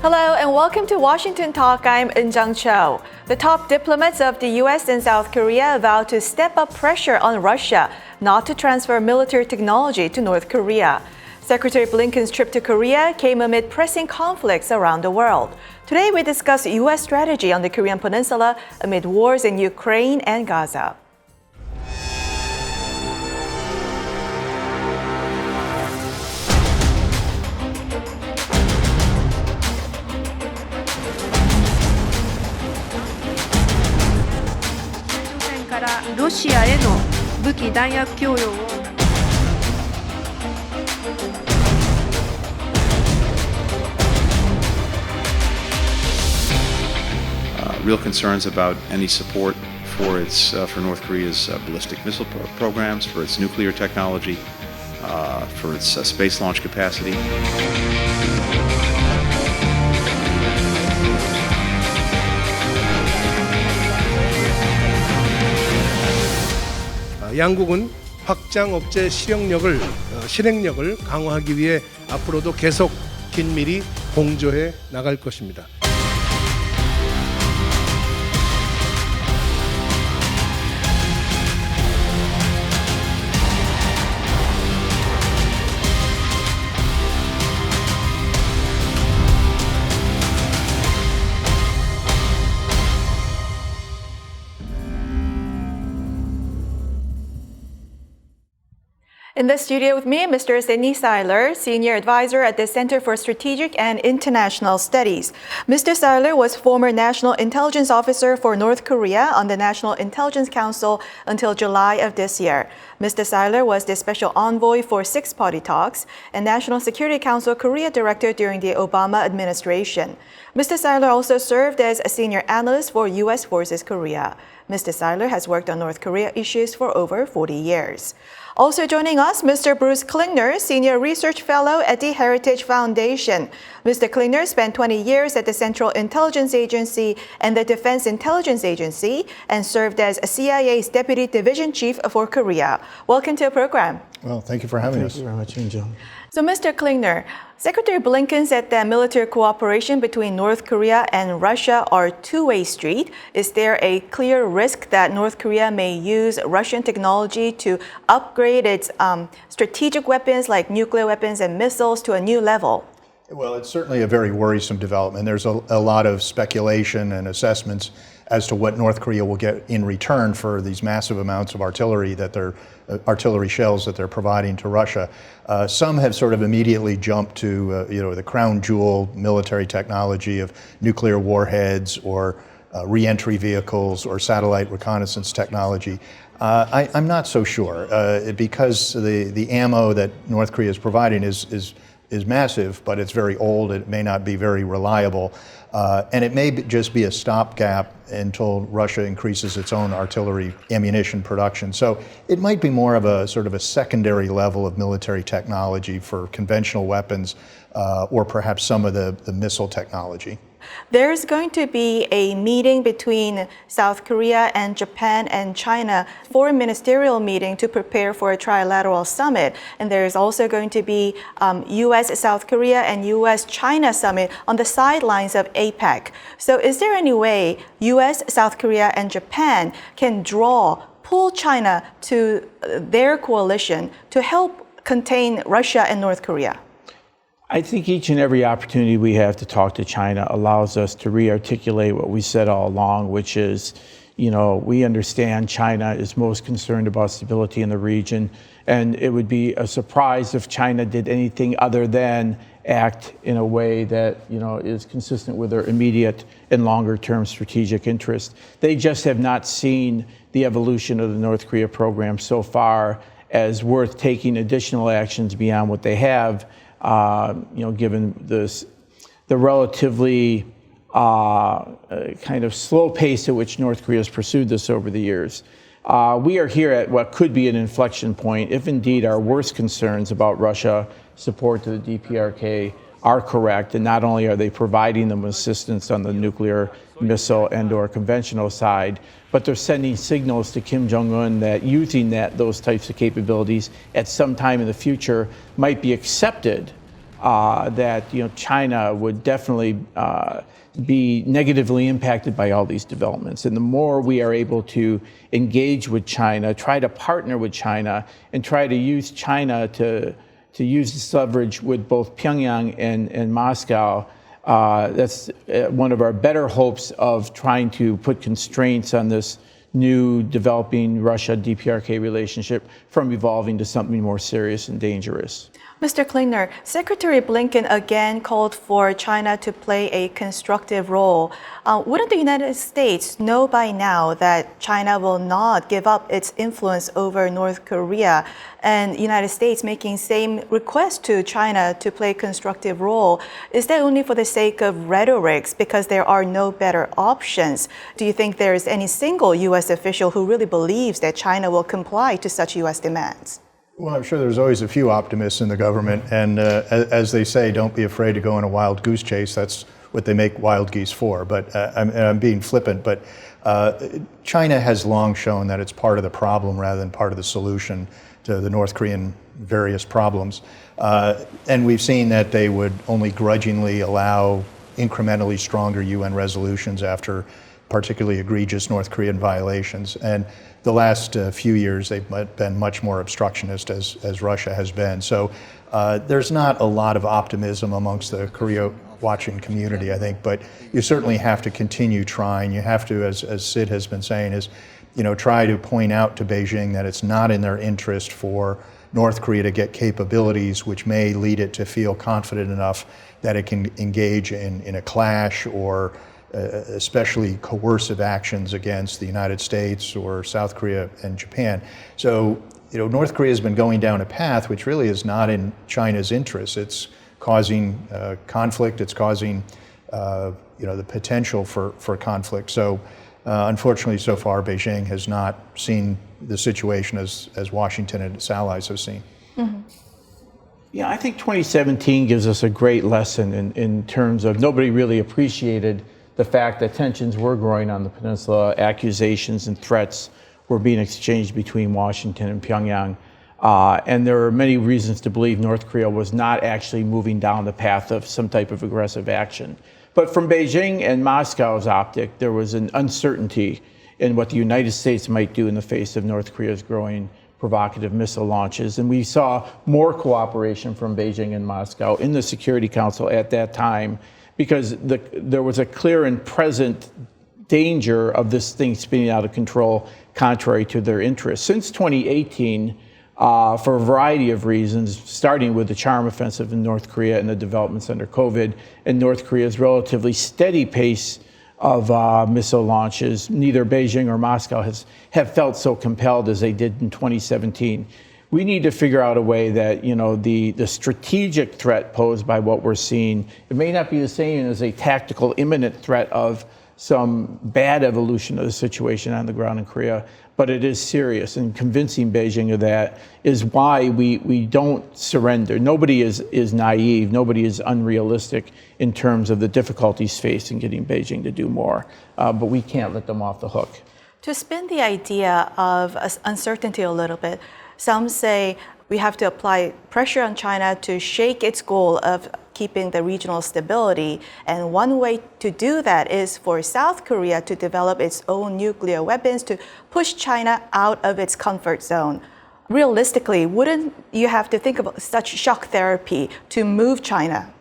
Hello and welcome to Washington Talk. I'm Eun-jung Cho. The top diplomats of the U.S. and South Korea vowed to step up pressure on Russia not to transfer military technology to North Korea. Secretary Blinken's trip to Korea came amid pressing conflicts around the world. Today we discuss U.S. strategy on the Korean Peninsula amid wars in Ukraine and Gaza. 러시아에の武器弾薬供与を Real concerns about any support for North Korea's ballistic missile programs, for its nuclear technology, for its space launch capacity. 양국은 확장 억제 실행력을 강화하기 위해 앞으로도 계속 긴밀히 공조해 나갈 것입니다. In the studio with me, Mr. Seiler, Senior Advisor at the Center for Strategic and International Studies. Mr. Seiler was former National Intelligence Officer for North Korea on the National Intelligence Council until July of this year. Mr. Seiler was the Special Envoy for Six-Party Talks and National Security Council Korea Director during the Obama administration. Mr. Seiler also served as a Senior Analyst for U.S. Forces Korea. Mr. Seiler has worked on North Korea issues for over 40 years. Also joining us, Mr. Bruce Klingner, Senior Research Fellow at the Heritage Foundation. Mr. Klingner spent 20 years at the Central Intelligence Agency and the Defense Intelligence Agency and served as CIA's Deputy Division Chief for Korea. Welcome to the program. Well, thank you for having us. Thank you very much, Eun-jung. So, Mr. Klingner, Secretary Blinken said that military cooperation between North Korea and Russia are a two-way street. Is there a clear risk that North Korea may use Russian technology to upgrade its strategic weapons like nuclear weapons and missiles to a new level? Well, it's certainly a very worrisome development. There's a lot of speculation and assessments as to what North Korea will get in return for these massive amounts of artillery shells that they're providing to Russia. Some have sort of immediately jumped to the crown jewel military technology of nuclear warheads or re-entry vehicles or satellite reconnaissance technology. I'm not so sure because the ammo that North Korea is providing is massive, but it's very old. It may not be very reliable. And it may just be a stopgap until Russia increases its own artillery ammunition production. So it might be more of a sort of a secondary level of military technology for conventional weapons or perhaps some of the missile technology. There's going to be a meeting between South Korea and Japan and China, foreign ministerial meeting to prepare for a trilateral summit. And there's also going to be U.S. South Korea and U.S. China summit on the sidelines of APEC. So is there any way U.S., South Korea, and Japan can pull China to their coalition to help contain Russia and North Korea? I think each and every opportunity we have to talk to China allows us to re-articulate what we said all along, which is, we understand China is most concerned about stability in the region, and it would be a surprise if China did anything other than act in a way that, is consistent with their immediate and longer-term strategic interest. They just have not seen the evolution of the North Korea program so far as worth taking additional actions beyond what they have. Given the relatively kind of slow pace at which North Korea has pursued this over the years. We are here at what could be an inflection point if indeed our worst concerns about Russia support to the DPRK are correct, and not only are they providing them assistance on the nuclear, missile, and/or conventional side, but they're sending signals to Kim Jong-un that using those types of capabilities at some time in the future might be accepted that China would definitely be negatively impacted by all these developments. And the more we are able to engage with China, try to partner with China, and try to use China to use this leverage with both Pyongyang and Moscow, that's one of our better hopes of trying to put constraints on this new developing Russia-DPRK relationship from evolving to something more serious and dangerous. Mr. Klingner, Secretary Blinken again called for China to play a constructive role. Wouldn't the United States know by now that China will not give up its influence over North Korea, and the United States making same request to China to play a constructive role? Is that only for the sake of rhetorics because there are no better options? Do you think there is any single U.S. official who really believes that China will comply to such U.S. demands? Well, I'm sure there's always a few optimists in the government, and as they say, don't be afraid to go on a wild goose chase. That's what they make wild geese for. But I'm being flippant, but China has long shown that it's part of the problem rather than part of the solution to the North Korean various problems. And we've seen that they would only grudgingly allow incrementally stronger UN resolutions after particularly egregious North Korean violations. And the last few years, they've been much more obstructionist, as Russia has been. So there's not a lot of optimism amongst the Korea-watching community, I think, but you certainly have to continue trying. You have to, as Sid has been saying, is try to point out to Beijing that it's not in their interest for North Korea to get capabilities which may lead it to feel confident enough that it can engage in a clash or especially coercive actions against the United States or South Korea and Japan. So, North Korea has been going down a path which really is not in China's interest. It's causing conflict. It's causing, the potential for conflict. So, unfortunately, so far, Beijing has not seen the situation as Washington and its allies have seen. Mm-hmm. Yeah, I think 2017 gives us a great lesson in terms of nobody really appreciated the fact that tensions were growing on the peninsula, accusations and threats were being exchanged between Washington and Pyongyang. And there are many reasons to believe North Korea was not actually moving down the path of some type of aggressive action. But from Beijing and Moscow's optic, there was an uncertainty in what the United States might do in the face of North Korea's growing provocative missile launches. And we saw more cooperation from Beijing and Moscow in the Security Council at that time, because there was a clear and present danger of this thing spinning out of control, contrary to their interests. Since 2018, for a variety of reasons, starting with the charm offensive in North Korea and the developments under COVID, and North Korea's relatively steady pace of missile launches, neither Beijing or Moscow have felt so compelled as they did in 2017. We need to figure out a way that, the strategic threat posed by what we're seeing, it may not be the same as a tactical imminent threat of some bad evolution of the situation on the ground in Korea, but it is serious, and convincing Beijing of that is why we don't surrender. Nobody is naive, nobody is unrealistic in terms of the difficulties faced in getting Beijing to do more, but we can't let them off the hook. To spin the idea of uncertainty a little bit, some say we have to apply pressure on China to shake its goal of keeping the regional stability. And one way to do that is for South Korea to develop its own nuclear weapons to push China out of its comfort zone. Realistically, wouldn't you have to think of such shock therapy to move China?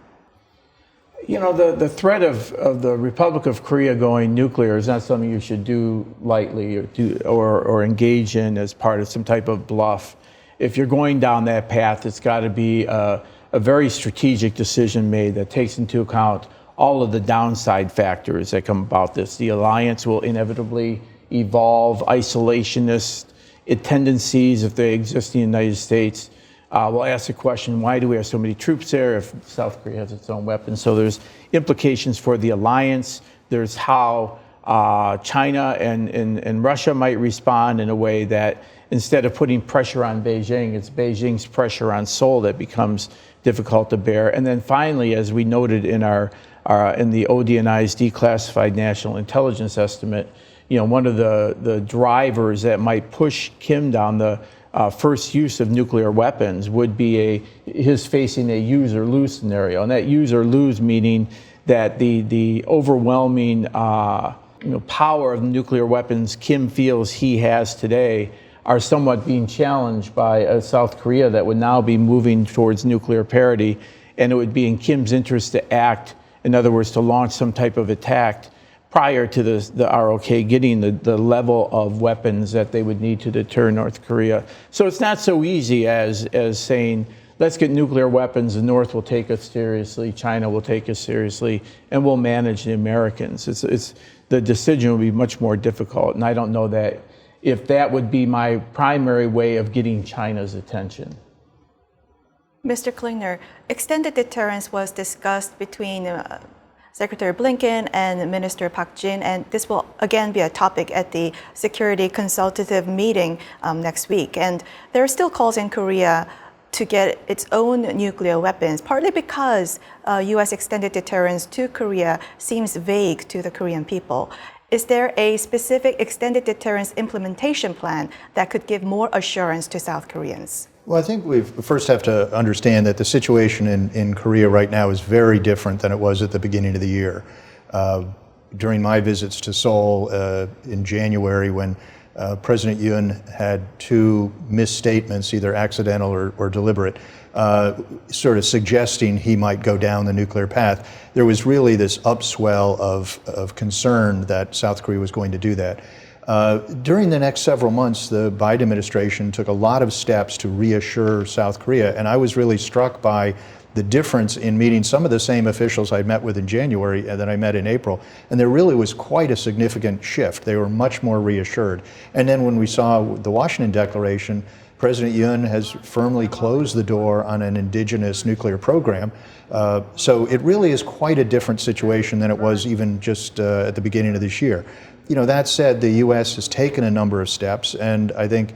The threat of the Republic of Korea going nuclear is not something you should do lightly or engage in as part of some type of bluff. If you're going down that path, it's got to be a very strategic decision made that takes into account all of the downside factors that come about this. The alliance will inevitably evolve, isolationist tendencies, if they exist in the United States. We'll ask the question, why do we have so many troops there if South Korea has its own weapons? So there's implications for the alliance. There's how China and Russia might respond in a way that instead of putting pressure on Beijing, it's Beijing's pressure on Seoul that becomes difficult to bear. And then finally, as we noted in in the ODNI's declassified national intelligence estimate, one of the drivers that might push Kim down the first use of nuclear weapons would be his facing a use or lose scenario. And that use or lose meaning that the overwhelming power of nuclear weapons Kim feels he has today are somewhat being challenged by South Korea that would now be moving towards nuclear parity. And it would be in Kim's interest to act, in other words, to launch some type of attack prior to the ROK getting the level of weapons that they would need to deter North Korea. So it's not so easy as saying, let's get nuclear weapons, the North will take us seriously, China will take us seriously, and we'll manage the Americans. The decision will be much more difficult, and I don't know that if that would be my primary way of getting China's attention. Mr. Klingner, extended deterrence was discussed between Secretary Blinken and Minister Park Jin, and this will again be a topic at the Security Consultative meeting next week. And there are still calls in Korea to get its own nuclear weapons, partly because U.S. extended deterrence to Korea seems vague to the Korean people. Is there a specific extended deterrence implementation plan that could give more assurance to South Koreans? Well, I think we first have to understand that the situation in Korea right now is very different than it was at the beginning of the year. During my visits to Seoul in January, when President Yoon had two misstatements, either accidental or deliberate, sort of suggesting he might go down the nuclear path, there was really this upswell of concern that South Korea was going to do that. During the next several months, the Biden administration took a lot of steps to reassure South Korea, and I was really struck by the difference in meeting some of the same officials I met with in January that I met in April, and there really was quite a significant shift. They were much more reassured. And then when we saw the Washington Declaration, President Yoon has firmly closed the door on an indigenous nuclear program. So it really is quite a different situation than it was even just at the beginning of this year. That said, the U.S. has taken a number of steps, and I think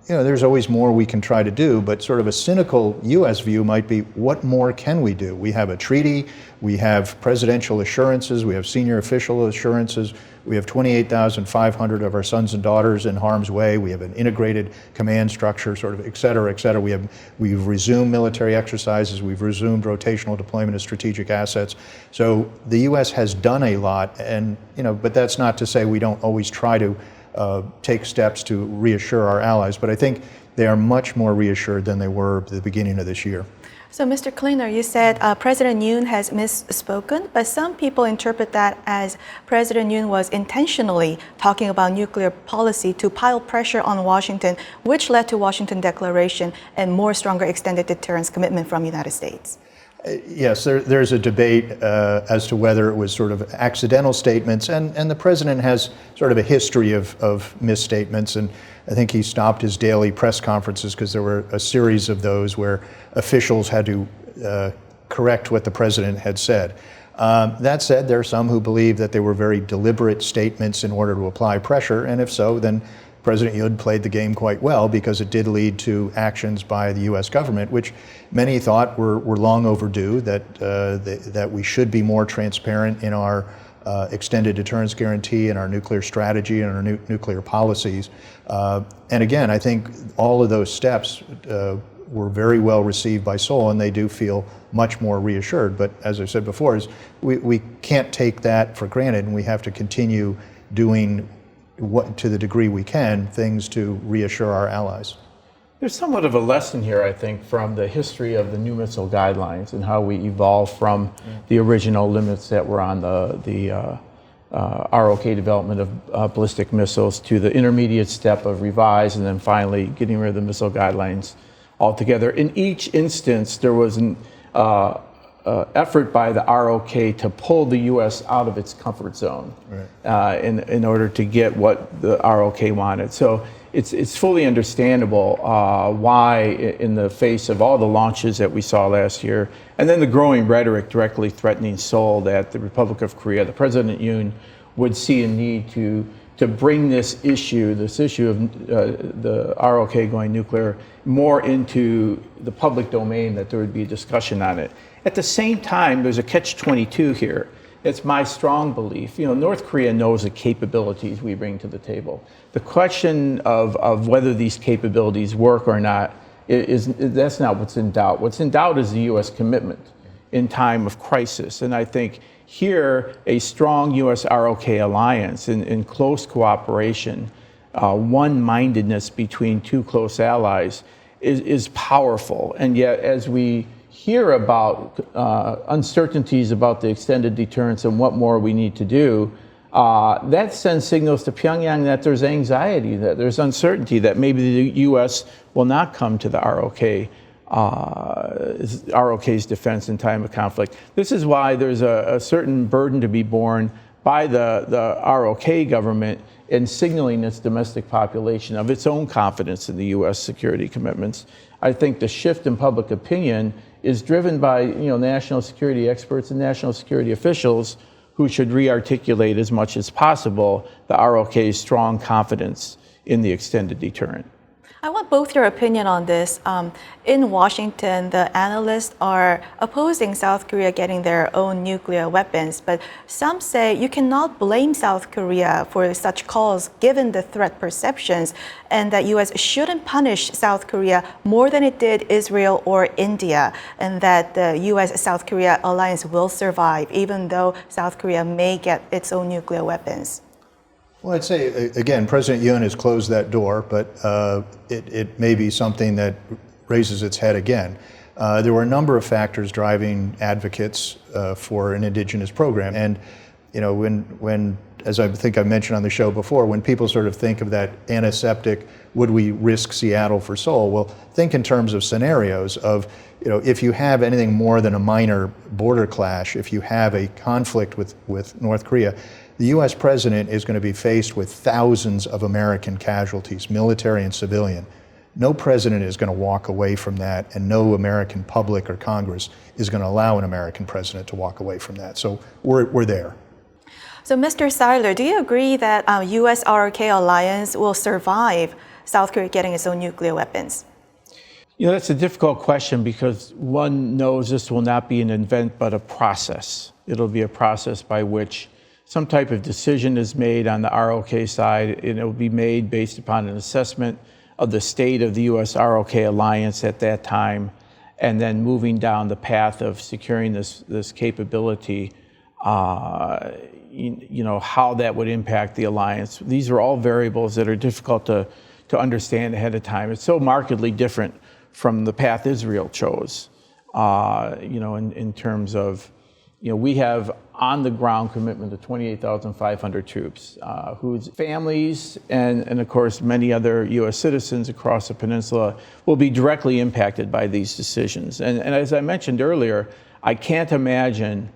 there's always more we can try to do, but sort of a cynical U.S. view might be, what more can we do? We have a treaty, we have presidential assurances, we have senior official assurances, we have 28,500 of our sons and daughters in harm's way, we have an integrated command structure, sort of, et cetera, et cetera. We've resumed military exercises, we've resumed rotational deployment of strategic assets. So the U.S. has done a lot, and but that's not to say we don't always try to take steps to reassure our allies, but I think they are much more reassured than they were at the beginning of this year. So, Mr. Klingner, you said President Yoon has misspoken, but some people interpret that as President Yoon was intentionally talking about nuclear policy to pile pressure on Washington, which led to Washington Declaration and more stronger extended deterrence commitment from the United States. Yes, there's a debate as to whether it was sort of accidental statements, and the president has sort of a history of misstatements, and I think he stopped his daily press conferences because there were a series of those where officials had to correct what the president had said. That said, there are some who believe that they were very deliberate statements in order to apply pressure, and if so, then President Yoon played the game quite well because it did lead to actions by the U.S. government, which many thought were long overdue, that we should be more transparent in our extended deterrence guarantee and our nuclear strategy and our nuclear policies. And again, I think all of those steps were very well received by Seoul, and they do feel much more reassured. But as I said before, we can't take that for granted, and we have to continue doing to the degree we can, things to reassure our allies. There's somewhat of a lesson here, I think, from the history of the new missile guidelines and how we evolved from the original limits that were on the ROK development of ballistic missiles to the intermediate step of revise and then finally getting rid of the missile guidelines altogether. In each instance, there was an effort by the ROK to pull the U.S. out of its comfort zone, right, in order to get what the ROK wanted. So it's fully understandable why, in the face of all the launches that we saw last year, and then the growing rhetoric directly threatening Seoul, that the Republic of Korea, the President Yoon, would see a need to bring this issue of the ROK going nuclear more into the public domain, that there would be a discussion on it. At the same time, there's a catch-22 here, it's my strong belief. North Korea knows the capabilities we bring to the table. The question of whether these capabilities work or not that's not what's in doubt. What's in doubt is the U.S. commitment in time of crisis. And I think here a strong U.S. ROK alliance in close cooperation, one-mindedness between two close allies is powerful. And yet as we hear about uncertainties about the extended deterrence and what more we need to do, that sends signals to Pyongyang that there's anxiety, that there's uncertainty, that maybe the U.S. will not come to the ROK's defense in time of conflict. This is why there's a certain burden to be borne by the ROK government in signaling its domestic population of its own confidence in the U.S. security commitments. I think the shift in public opinion is driven by national security experts and national security officials who should re-articulate as much as possible the ROK's strong confidence in the extended deterrent. I want both your opinion on this. In Washington, the analysts are opposing South Korea getting their own nuclear weapons, but some say you cannot blame South Korea for such calls given the threat perceptions, and that U.S. shouldn't punish South Korea more than it did Israel or India, and that the U.S.-South Korea alliance will survive even though South Korea may get its own nuclear weapons. Well, I'd say, again, President Yoon has closed that door, but it may be something that raises its head again. There were a number of factors driving advocates for an indigenous program. And, when, as I think I mentioned on the show before, when people sort of think of that antiseptic, would we risk Seattle for Seoul? Well, think in terms of scenarios of, if you have anything more than a minor border clash, if you have a conflict with North Korea, the U.S. president is going to be faced with thousands of American casualties, military and civilian. No president is going to walk away from that, and no American public or Congress is going to allow an American president to walk away from that. So we're there. So, Mr. Seiler, do you agree that U.S. ROK alliance will survive South Korea getting its own nuclear weapons? That's a difficult question because one knows this will not be an event but a process. It'll be a process by which some type of decision is made on the ROK side, and it will be made based upon an assessment of the state of the U.S. ROK alliance at that time, and then moving down the path of securing this capability, how that would impact the alliance. These are all variables that are difficult to understand ahead of time. It's so markedly different from the path Israel chose, in terms of, we have on-the-ground commitment of 28,500 troops, whose families and, of course, many other U.S. citizens across the peninsula will be directly impacted by these decisions. And as I mentioned earlier, I can't imagine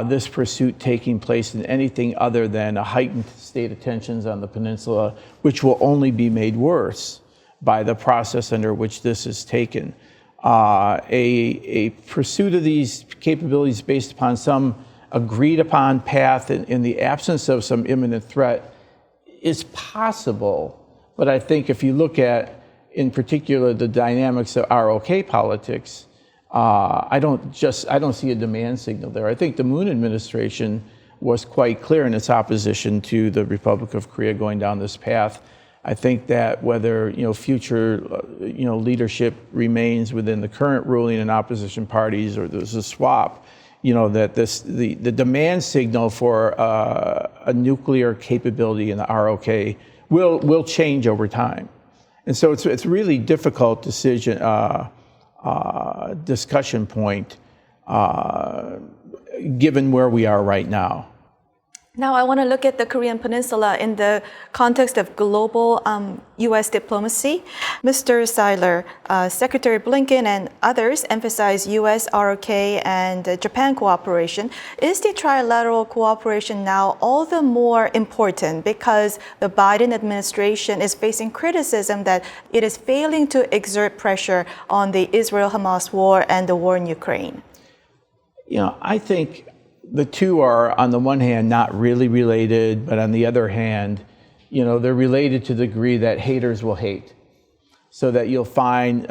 this pursuit taking place in anything other than a heightened state of tensions on the peninsula, which will only be made worse by the process under which this is taken. A pursuit of these capabilities based upon some agreed upon path in the absence of some imminent threat is possible. But I think if you look at, in particular, the dynamics of ROK politics, I don't see a demand signal there. I think the Moon administration was quite clear in its opposition to the Republic of Korea going down this path. I think that whether future leadership remains within the current ruling and opposition parties, or there's a swap, that the demand signal for a nuclear capability in the ROK will change over time, and so it's really difficult discussion point given where we are right now. Now I want to look at the Korean Peninsula in the context of global U.S. diplomacy. Mr. Seiler, Secretary Blinken and others emphasize U.S., ROK, and Japan cooperation. Is the trilateral cooperation now all the more important because the Biden administration is facing criticism that it is failing to exert pressure on the Israel-Hamas war and the war in Ukraine? I think the two are, on the one hand, not really related, but on the other hand, they're related to the degree that haters will hate. So that you'll find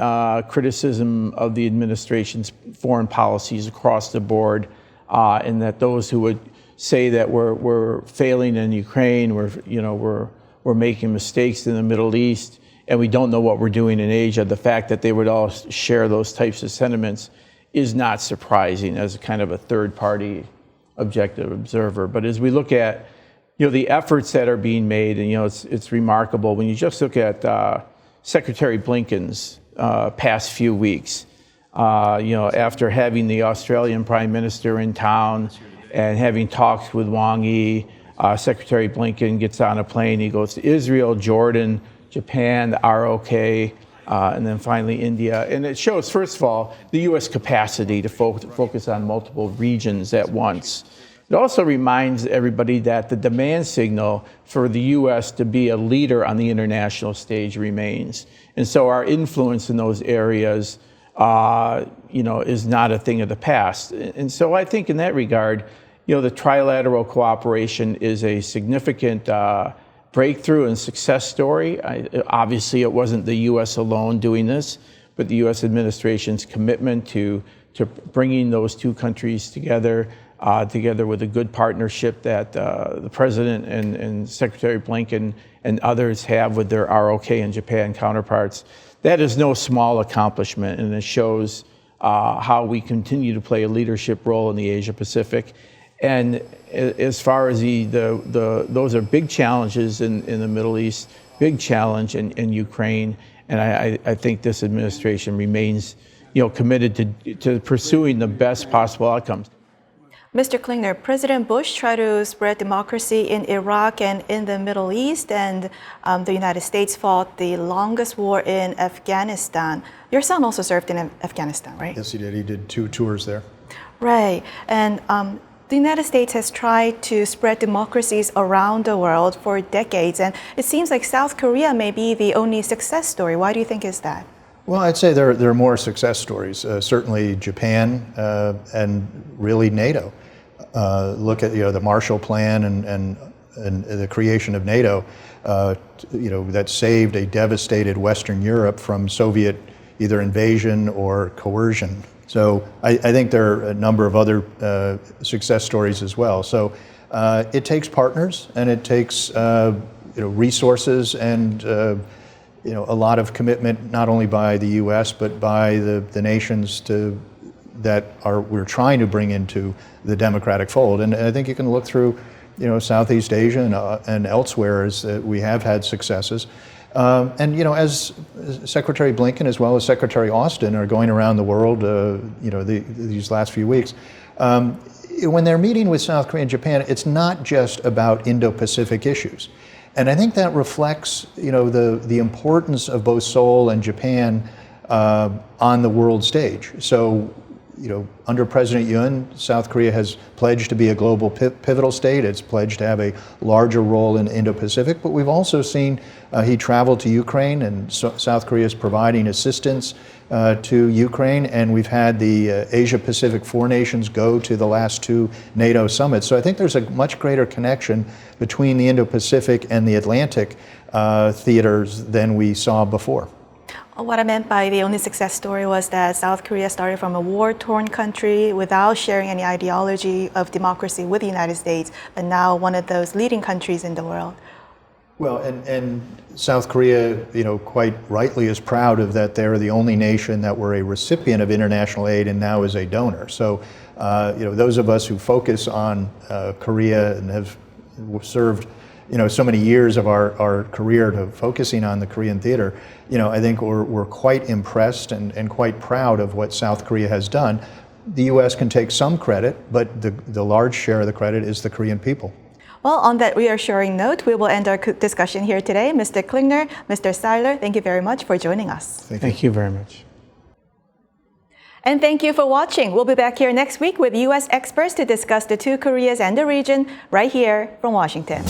criticism of the administration's foreign policies across the board and that those who would say that we're failing in Ukraine, we're making mistakes in the Middle East, and we don't know what we're doing in Asia, the fact that they would all share those types of sentiments is not surprising as a kind of a third-party objective observer. But as we look at the efforts that are being made, and it's remarkable when you just look at Secretary Blinken's past few weeks. After having the Australian Prime Minister in town and having talks with Wang Yi, Secretary Blinken gets on a plane. He goes to Israel, Jordan, Japan, the ROK, and then finally India. And it shows, first of all, the U.S. capacity to focus on multiple regions at once. It also reminds everybody that the demand signal for the U.S. to be a leader on the international stage remains. And so our influence in those areas, is not a thing of the past. And so I think in that regard, the trilateral cooperation is a significant breakthrough and success story. Obviously, it wasn't the U.S. alone doing this, but the U.S. administration's commitment to bringing those two countries together with a good partnership that the President and Secretary Blinken and others have with their ROK and Japan counterparts. That is no small accomplishment, and it shows how we continue to play a leadership role in the Asia Pacific. And as far as those are big challenges in the Middle East, big challenge in Ukraine, and I think this administration remains, committed to pursuing the best possible outcomes. Mr. Klingner, President Bush tried to spread democracy in Iraq and in the Middle East, and the United States fought the longest war in Afghanistan. Your son also served in Afghanistan, right? Yes, he did. He did 2 tours there. Right. And the United States has tried to spread democracies around the world for decades, and it seems like South Korea may be the only success story. Why do you think is that? Well, I'd say there are more success stories. Certainly Japan and really NATO. Look at the Marshall Plan and the creation of NATO. That saved a devastated Western Europe from Soviet either invasion or coercion. So I think there are a number of other success stories as well. So it takes partners, and it takes resources and a lot of commitment, not only by the U.S. but by the nations we're trying to bring into the democratic fold. And I think you can look through, Southeast Asia and elsewhere as we have had successes. As Secretary Blinken as well as Secretary Austin are going around the world, these last few weeks, when they're meeting with South Korea and Japan, it's not just about Indo-Pacific issues. And I think that reflects, the importance of both Seoul and Japan on the world stage. So, under President Yoon, South Korea has pledged to be a global pivotal state. It's pledged to have a larger role in Indo-Pacific. But we've also seen he traveled to Ukraine, and South Korea is providing assistance to Ukraine. And we've had the Asia-Pacific 4 nations go to the last 2 NATO summits. So I think there's a much greater connection between the Indo-Pacific and the Atlantic theaters than we saw before. What I meant by the only success story was that South Korea started from a war-torn country without sharing any ideology of democracy with the United States, but now one of those leading countries in the world. Well, and South Korea, quite rightly is proud of that they're the only nation that were a recipient of international aid and now is a donor. So, those of us who focus on Korea and have served so many years of our career to focusing on the Korean theater, I think we're quite impressed and quite proud of what South Korea has done. The U.S. can take some credit, but the large share of the credit is the Korean people. Well, on that reassuring note, we will end our discussion here today. Mr. Klingner, Mr. Seiler, thank you very much for joining us. Thank you very much. And thank you for watching. We'll be back here next week with U.S. experts to discuss the 2 Koreas and the region right here from Washington.